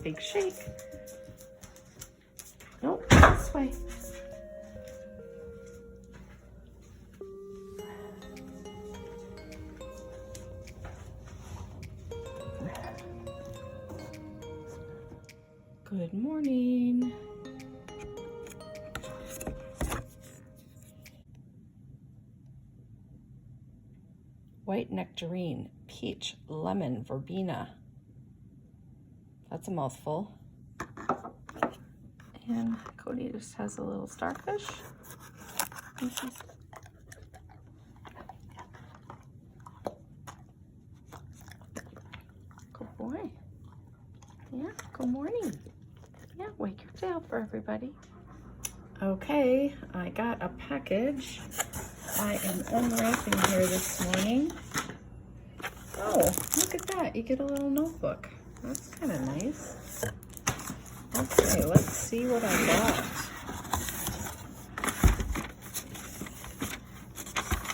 big shake. Nope, this way. Good morning. White nectarine, peach, lemon, verbena. That's a mouthful. And Cody just has a little starfish. Good boy. Yeah, good morning. Yeah, wake your tail for everybody. Okay, I got a package. I am unwrapping here this morning. Oh, look at that. You get a little notebook. That's kind of nice. Okay, let's see what I got.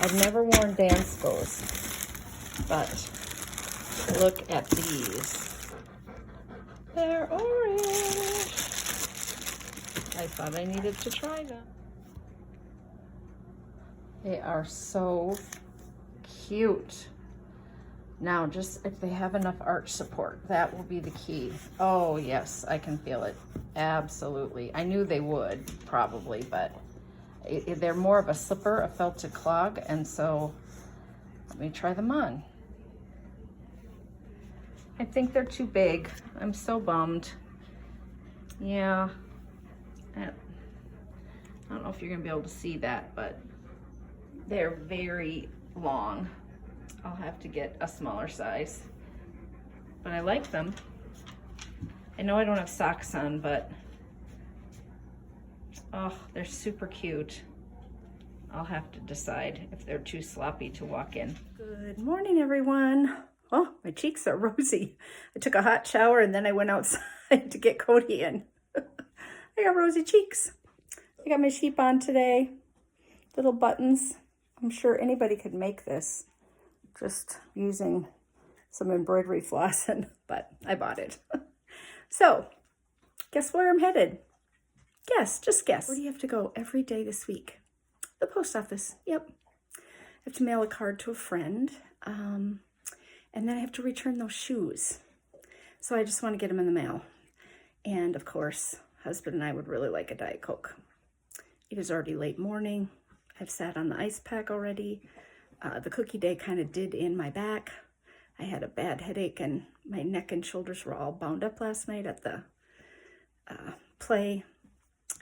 I've never worn dance clothes, but look at these. They're orange. I thought I needed to try them. They are so cute. Now, just if they have enough arch support, that will be the key. Oh, yes, I can feel it. Absolutely. I knew they would, probably, but they're more of a slipper, a felted clog, and so let me try them on. I think they're too big. I'm so bummed. Yeah. I don't know if you're going to be able to see that, but they're very long. I'll have to get a smaller size, but I like them. I know I don't have socks on, but oh, they're super cute. I'll have to decide if they're too sloppy to walk in. Good morning, everyone. Oh, my cheeks are rosy. I took a hot shower and then I went outside to get Cody in. I got rosy cheeks. I got my sheep on today. Little buttons. I'm sure anybody could make this just using some embroidery floss, but I bought it. So, guess where I'm headed? Guess, just guess. Where do you have to go every day this week? The post office. Yep. I have to mail a card to a friend, and then I have to return those shoes. So I just want to get them in the mail. And of course, husband and I would really like a Diet Coke. It is already late morning. I've sat on the ice pack already. The cookie day kind of did in my back. I had a bad headache and my neck and shoulders were all bound up last night at the play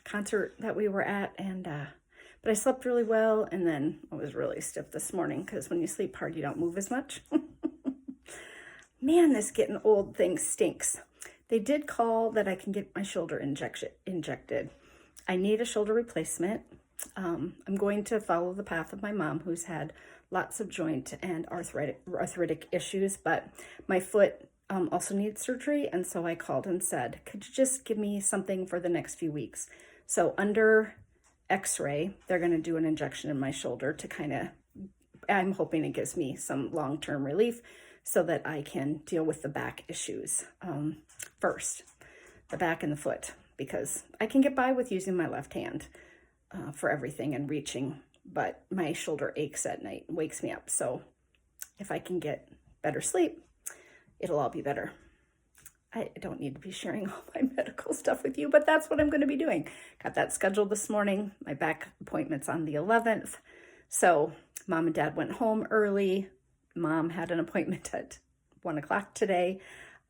concert that we were at. But I slept really well, and then I was really stiff this morning because when you sleep hard, you don't move as much. Man, this getting old thing stinks. They did call that I can get my shoulder injected. I need a shoulder replacement. I'm going to follow the path of my mom, who's had lots of joint and arthritic issues, but my foot also needs surgery, and so I called and said, could you just give me something for the next few weeks? So under x-ray, they're going to do an injection in my shoulder to kind of, I'm hoping it gives me some long-term relief so that I can deal with the back issues first, the back and the foot, because I can get by with using my left hand for everything and reaching, but my shoulder aches at night, wakes me up. So if I can get better sleep, it'll all be better. I don't need to be sharing all my medical stuff with you, but that's what I'm going to be doing. Got that scheduled this morning. My back appointment's on the 11th. So mom and dad went home early. Mom had an appointment at 1 o'clock today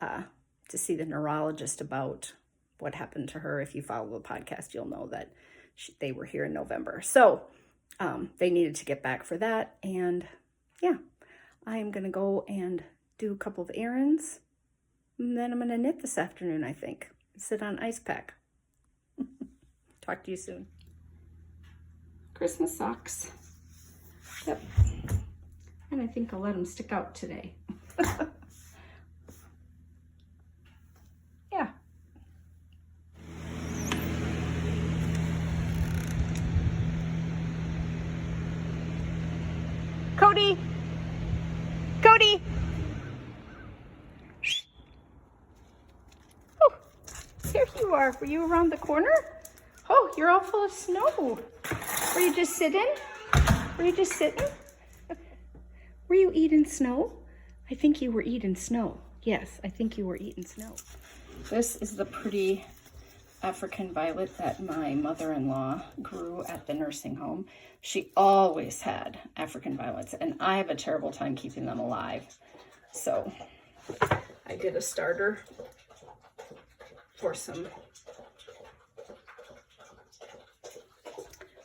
to see the neurologist about what happened to her. If you follow the podcast, you'll know that they were here in November. So they needed to get back for that. And yeah, I am going to go and do a couple of errands. And then I'm going to knit this afternoon, I think. Sit on ice pack. Talk to you soon. Christmas socks. Yep. And I think I'll let them stick out today. Yeah. Cody! Cody! you are. Were you around the corner? Oh, you're all full of snow. Were you just sitting? Were you just sitting? Were you eating snow? I think you were eating snow. Yes, I think you were eating snow. This is the pretty African violet that my mother-in-law grew at the nursing home. She always had African violets, and I have a terrible time keeping them alive. So I did a starter for some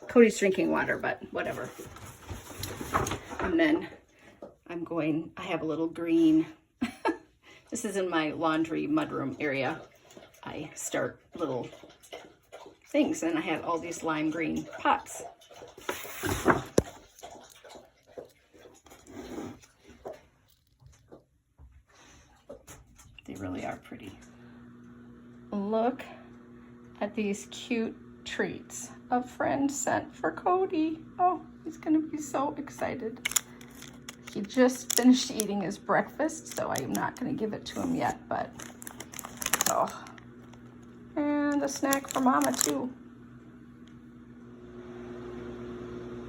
Cody's drinking water, but whatever. And then I have a little green. This is in my laundry mudroom area. I start little things, and I had all these lime green pots. They really are pretty. Look at these cute treats a friend sent for Cody. Oh, he's gonna be so excited. He just finished eating his breakfast, so I'm not gonna give it to him yet, but oh. And a snack for Mama too.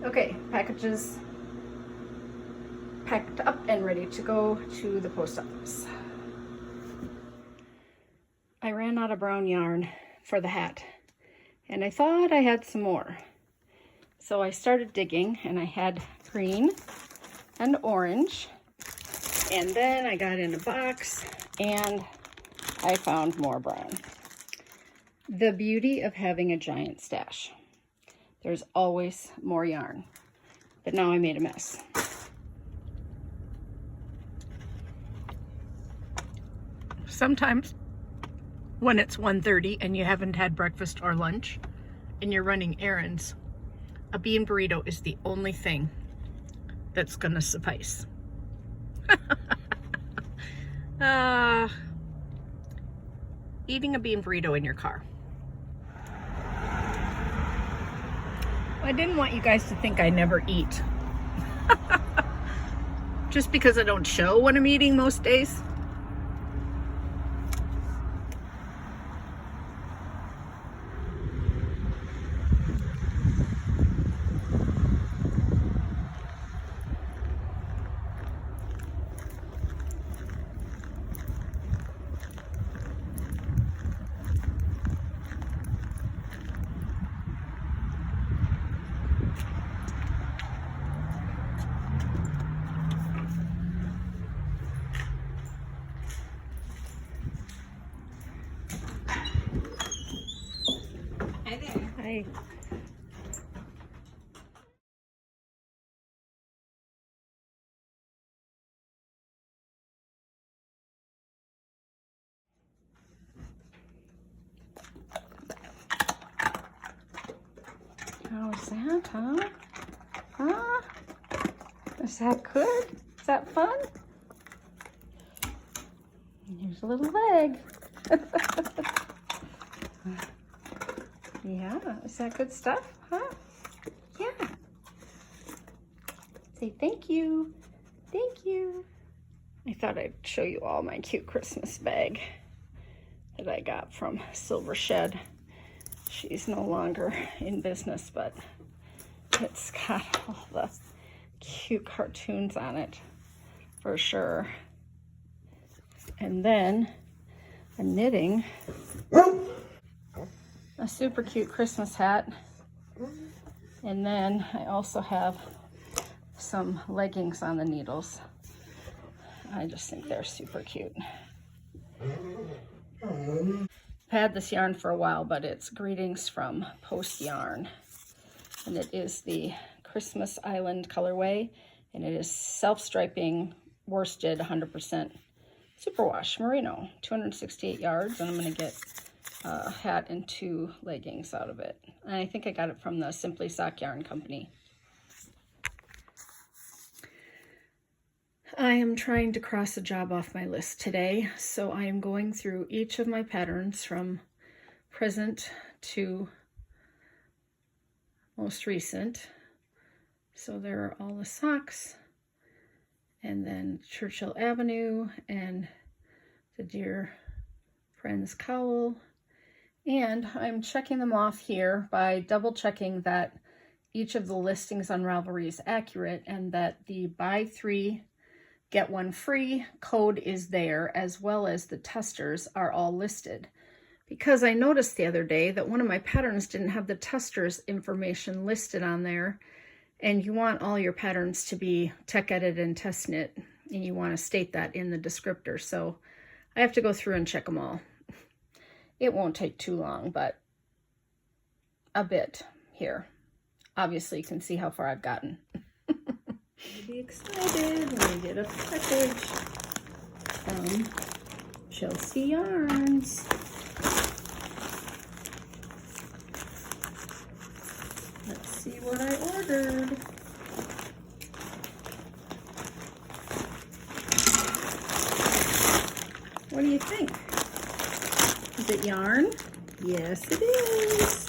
Okay, packages packed up and ready to go to the post office. I ran out of brown yarn for the hat, and I thought I had some more. So I started digging, and I had green and orange, and then I got in a box and I found more brown. The beauty of having a giant stash. There's always more yarn, but now I made a mess. Sometimes when it's 1:30 and you haven't had breakfast or lunch and you're running errands, a bean burrito is the only thing that's gonna suffice. Eating a bean burrito in your car. I didn't want you guys to think I never eat. Just because I don't show what I'm eating most days. Hi. How's that, huh? Huh? Is that good? Is that fun? Here's a little leg. Yeah, is that good stuff, huh? Yeah. Say thank you. Thank you. I thought I'd show you all my cute Christmas bag that I got from Silver Shed. She's no longer in business, but it's got all the cute cartoons on it for sure. And then I'm knitting a super cute Christmas hat. And then I also have some leggings on the needles. I just think they're super cute. I've had this yarn for a while, but it's Greetings from Post Yarn. And it is the Christmas Island colorway. And it is self-striping, worsted, 100% superwash merino, 268 yards. And I'm gonna get a hat and 2 leggings out of it. And I think I got it from the Simply Sock Yarn Company. I am trying to cross a job off my list today, so I am going through each of my patterns from present to most recent. So there are all the socks, and then Churchill Avenue, and the Dear Friends cowl, And I'm checking them off here by double checking that each of the listings on Ravelry is accurate and that the buy 3, get 1 free code is there, as well as the testers are all listed. Because I noticed the other day that one of my patterns didn't have the testers information listed on there, and you want all your patterns to be tech edited and test knit, and you want to state that in the descriptor. So I have to go through and check them all. It won't take too long, but a bit here. Obviously, you can see how far I've gotten. You'll be excited when we get a package from Chelsea Yarns. Let's see what I ordered. What do you think? Is it yarn? Yes, it is.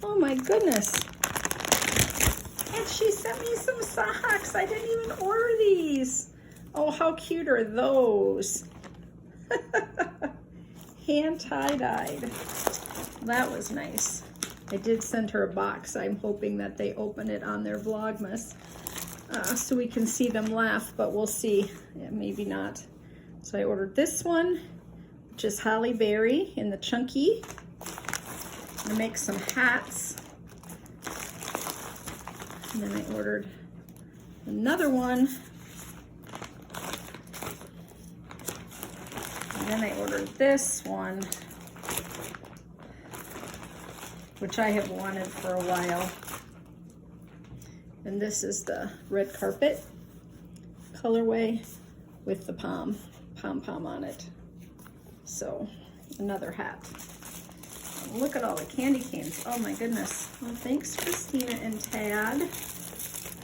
Oh my goodness. And she sent me some socks. I didn't even order these. Oh, how cute are those? Hand tie-dyed. That was nice. I did send her a box. I'm hoping that they open it on their Vlogmas so we can see them laugh, but we'll see. Yeah, maybe not. So I ordered this one, which is Holly Berry in the chunky. I'm gonna make some hats. And then I ordered another one. And then I ordered this one, which I have wanted for a while. And this is the red carpet colorway with the pom-pom on it. So, another hat. Look at all the candy canes. Oh my goodness. Well, thanks, Christina and Tad.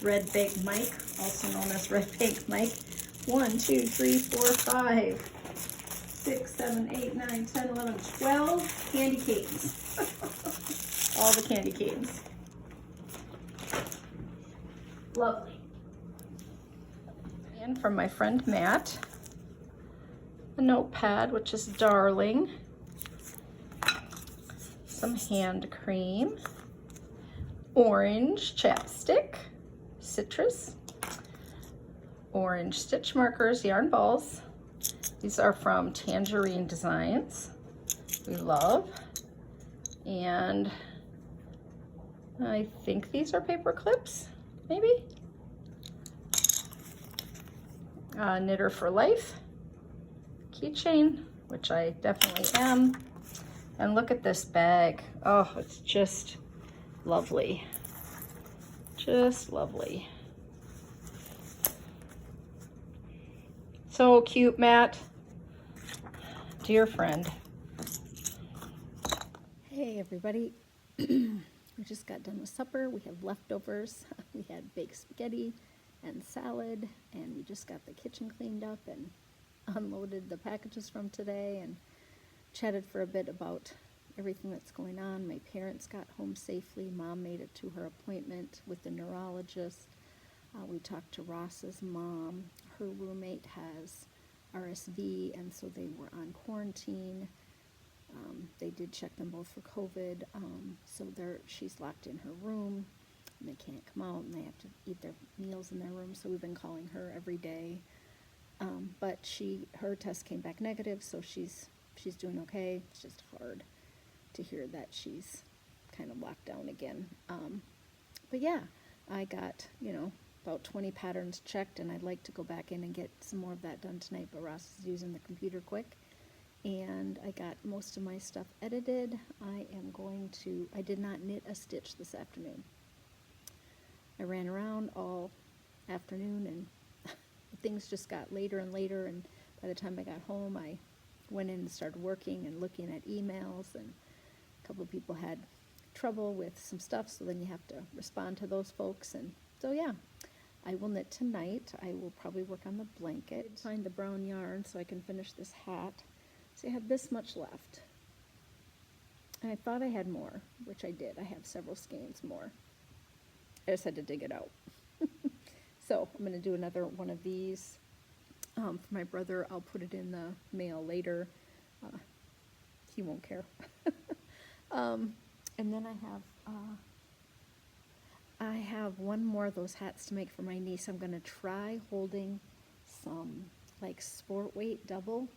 Red Baked Mike, also known as Red Baked Mike. 1, 2, 3, 4, 5, 6, 7, 8, 9, 10, 11, 12 candy canes. All the candy canes. Lovely. And from my friend Matt, a notepad, which is darling. Some hand cream, orange chapstick, citrus, orange stitch markers, yarn balls. These are from Tangerine Designs. We love. And I think these are paper clips, maybe? Knitter for Life keychain, which I definitely am. And look at this bag. Oh, it's just lovely. Just lovely. So cute, Matt. Dear friend. Hey, everybody. We just got done with supper. We have leftovers. We had baked spaghetti and salad, and we just got the kitchen cleaned up and unloaded the packages from today and chatted for a bit about everything that's going on. My parents got home safely. Mom made it to her appointment with the neurologist. We talked to Ross's mom. Her roommate has RSV, and so they were on quarantine. They did check them both for COVID, so she's locked in her room, and they can't come out, and they have to eat their meals in their room, so we've been calling her every day. But her test came back negative, so she's doing okay. It's just hard to hear that she's kind of locked down again. But yeah, I got, about 20 patterns checked, and I'd like to go back in and get some more of that done tonight, but Ross is using the computer quick. And I got most of my stuff edited. I did not knit a stitch this afternoon. I ran around all afternoon, and things just got later and later, and by the time I got home, I went in and started working and looking at emails, and a couple of people had trouble with some stuff, so then you have to respond to those folks. And so yeah, I will knit tonight. I will probably work on the blanket, find the brown yarn so I can finish this hat. So I have this much left, and I thought I had more, which I did. I have several skeins more. I just had to dig it out. So I'm going to do another one of these for my brother. I'll put it in the mail later. he won't care. And then I have one more of those hats to make for my niece. I'm gonna try holding some like sport weight double,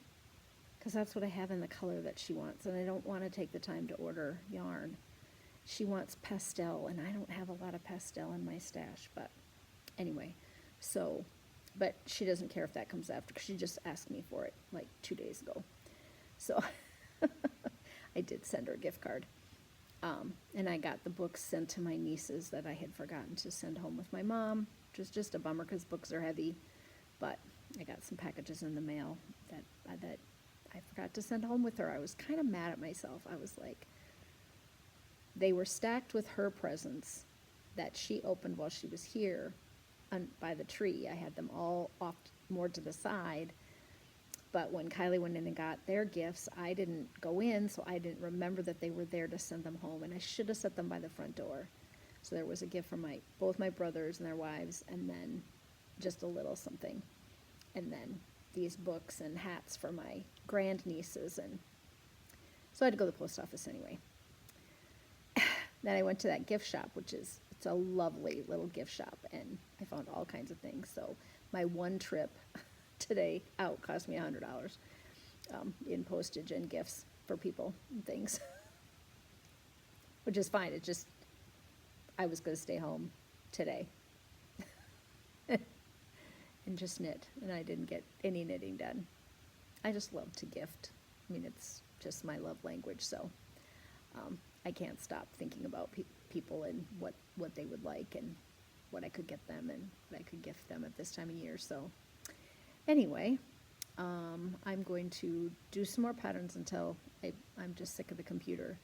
because that's what I have in the color that she wants, and I don't want to take the time to order yarn. She wants pastel, and I don't have a lot of pastel in my stash, but anyway, so, but she doesn't care if that comes after, because she just asked me for it like 2 days ago. So I did send her a gift card. And I got the books sent to my nieces that I had forgotten to send home with my mom, which was just a bummer because books are heavy. But I got some packages in the mail that I forgot to send home with her. I was kind of mad at myself. I was like, they were stacked with her presents that she opened while she was here by the tree. I had them all off more to the side. But when Kylie went in and got their gifts, I didn't go in, so I didn't remember that they were there to send them home. And I should have set them by the front door. So there was a gift from both my brothers and their wives, and then just a little something. And then these books and hats for my grandnieces. And so I had to go to the post office anyway. Then I went to that gift shop, it's a lovely little gift shop, and I found all kinds of things. So my one trip today out cost me $100 in postage and gifts for people and things, which is fine. It's just I was going to stay home today and just knit, and I didn't get any knitting done. I just love to gift. I mean, it's just my love language, so I can't stop thinking about people and what they would like and what I could get them and what I could gift them at this time of year. So anyway, I'm going to do some more patterns until I'm just sick of the computer.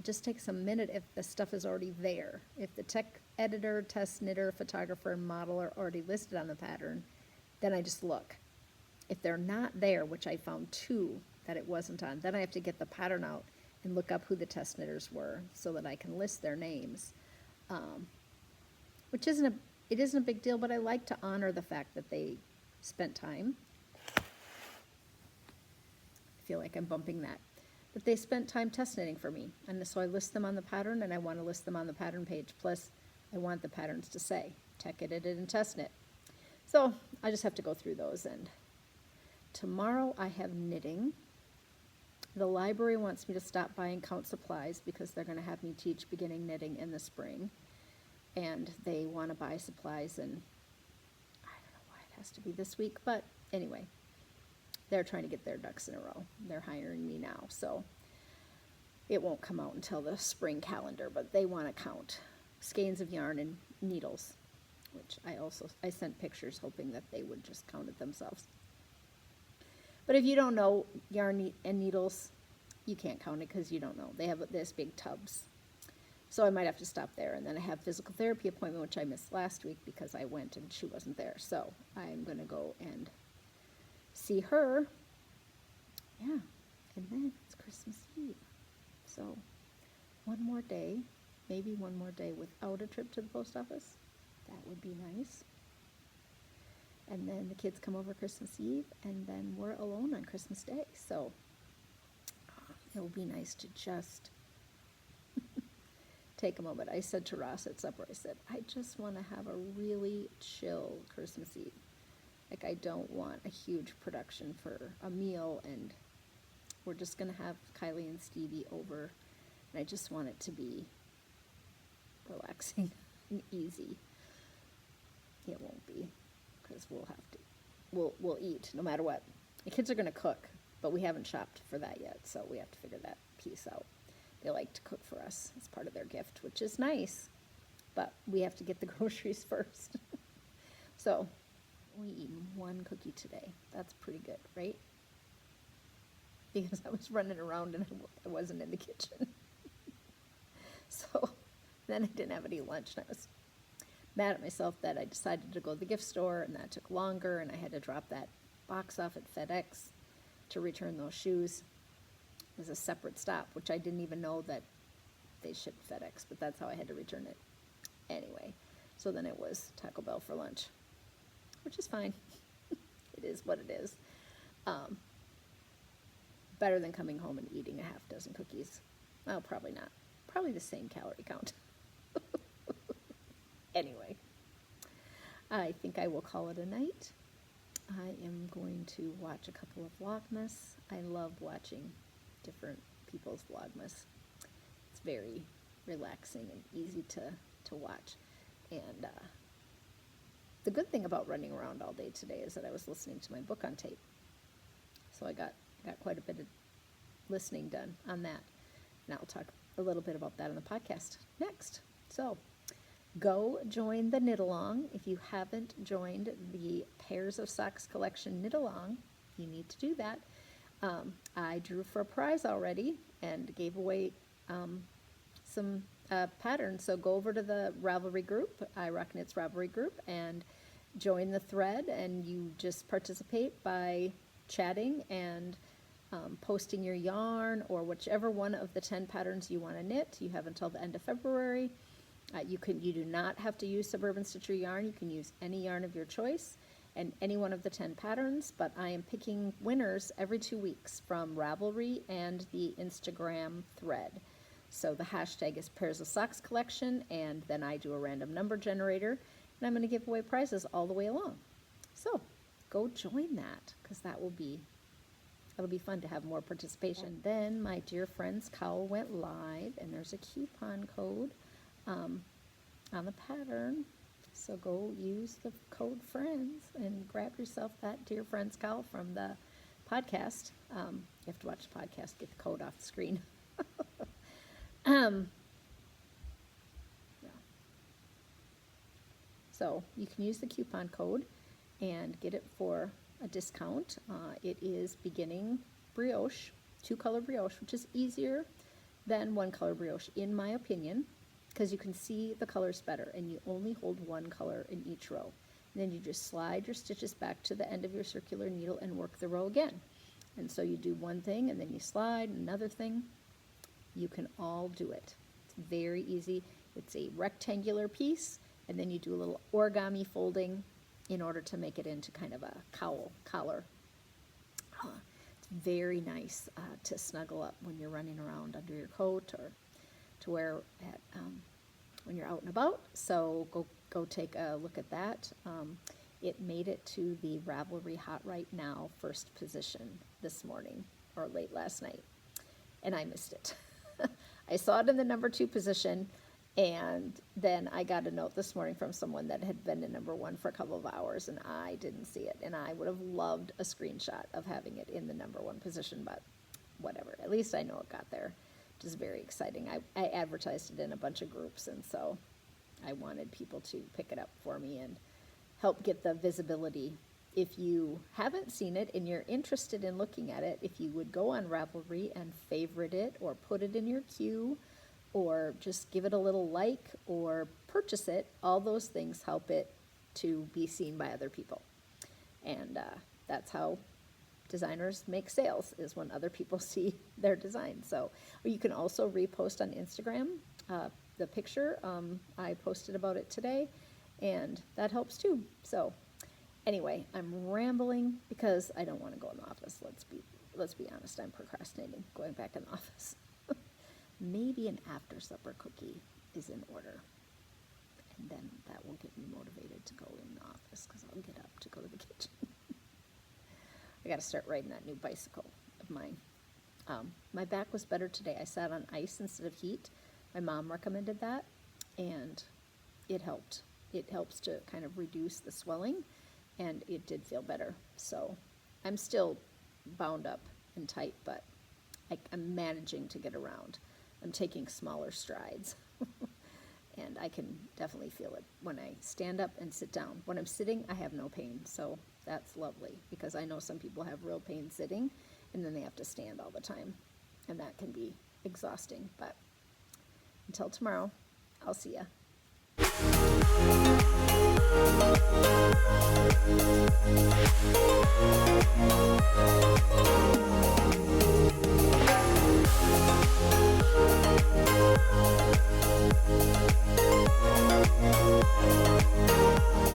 Just takes a minute if the stuff is already there. If the tech editor, test knitter, photographer, and model are already listed on the pattern, then I just look. If they're not there, which I found 2 that it wasn't on, then I have to get the pattern out and look up who the test knitters were so that I can list their names, which isn't a big deal, but I like to honor the fact that they spent time. I feel like I'm bumping that. But they spent time test knitting for me, and so I list them on the pattern, and I want to list them on the pattern page. Plus, I want the patterns to say tech edited and test knit. So I just have to go through those. And tomorrow I have knitting. The library wants me to stop by and count supplies because they're going to have me teach beginning knitting in the spring, and they want to buy supplies, and I don't know why it has to be this week, but anyway, they're trying to get their ducks in a row. They're hiring me now, so it won't come out until the spring calendar, but they want to count skeins of yarn and needles, which I sent pictures hoping that they would just count it themselves. But if you don't know yarn and needles, you can't count it because you don't know. They have this big tubs. So I might have to stop there. And then I have physical therapy appointment, which I missed last week because I went and she wasn't there. So I'm going to go and see her. Yeah. And then it's Christmas Eve. So one more day, maybe one more day without a trip to the post office. That would be nice. And then the kids come over Christmas Eve, and then we're alone on Christmas Day. So it will be nice to just take a moment. I said to Ross at supper, I said, I just want to have a really chill Christmas Eve. Like, I don't want a huge production for a meal, and we're just going to have Kylie and Stevie over, and I just want it to be relaxing and easy. It won't be, because we'll eat no matter what. The kids are going to cook, but we haven't shopped for that yet, so we have to figure that piece out. They like to cook for us as part of their gift, which is nice, but we have to get the groceries first. So we eat one cookie today. That's pretty good, right? Because I was running around and I wasn't in the kitchen. So then I didn't have any lunch, and I was mad at myself that I decided to go to the gift store, and that took longer, and I had to drop that box off at FedEx to return those shoes as a separate stop, which I didn't even know that they shipped FedEx, but that's how I had to return it. Anyway, so then it was Taco Bell for lunch, which is fine. It is what it is. better than coming home and eating a half dozen cookies. Well, probably not. Probably the same calorie count. Anyway, I think I will call it a night. I am going to watch a couple of Vlogmas. I love watching different people's Vlogmas. It's very relaxing and easy to watch. And the good thing about running around all day today is that I was listening to my book on tape. So I got quite a bit of listening done on that. And I'll talk a little bit about that on the podcast next. So go join the knit along. If you haven't joined the Pairs of Socks collection knit along, you need to do that. I drew for a prize already and gave away some patterns. So go over to the Ravelry group, Irocknits Ravelry group, and join the thread, and you just participate by chatting and posting your yarn or whichever one of the 10 patterns you want to knit. You have until the end of February. You do not have to use Suburban Stitcher yarn. You can use any yarn of your choice and any one of the 10 patterns, but I am picking winners every 2 weeks from Ravelry and the Instagram thread. So the hashtag is Pairs of Socks collection, and then I do a random number generator, and I'm going to give away prizes all the way along. So go join that, because it'll be fun to have more participation. Then my dear friend's cowl went live, and there's a coupon code on the pattern. So go use the code FRIENDS and grab yourself that dear friend's cowl from the podcast. You have to watch the podcast, get the code off the screen. Yeah. So you can use the coupon code and get it for a discount. It is beginning brioche, 2-color brioche, which is easier than 1-color brioche in my opinion, because you can see the colors better and you only hold 1 color in each row. And then you just slide your stitches back to the end of your circular needle and work the row again. And so you do one thing and then you slide another thing. You can all do it. It's very easy. It's a rectangular piece, and then you do a little origami folding in order to make it into kind of a cowl collar. It's very nice to snuggle up when you're running around under your coat, or to wear at when you're out and about. So go take a look at that. It made it to the Ravelry Hot Right Now first position this morning, or late last night, and I missed it. I saw it in the number 2 position, and then I got a note this morning from someone that had been in number 1 for a couple of hours, and I didn't see it. And I would have loved a screenshot of having it in the number 1 position, but whatever. At least I know it got there, which is very exciting. I advertised it in a bunch of groups, and so I wanted people to pick it up for me and help get the visibility. If you haven't seen it and you're interested in looking at it, if you would go on Ravelry and favorite it, or put it in your queue, or just give it a little like, or purchase it, all those things help it to be seen by other people. And that's how designers make sales, is when other people see their design. So, or you can also repost on Instagram the picture. I posted about it today, and that helps too. So anyway, I'm rambling because I don't want to go in the office. Let's be honest, I'm procrastinating going back in the office. Maybe an after supper cookie is in order, and then that will get me motivated to go in the office, because I'll get up to go to the kitchen. I got to start riding that new bicycle of mine. My back was better today. I sat on ice instead of heat. My mom recommended that, and it helped. It helps to kind of reduce the swelling, and it did feel better. So I'm still bound up and tight, but I'm managing to get around. I'm taking smaller strides, and I can definitely feel it when I stand up and sit down. When I'm sitting, I have no pain, so that's lovely, because I know some people have real pain sitting, and then they have to stand all the time, and that can be exhausting. But until tomorrow, I'll see ya.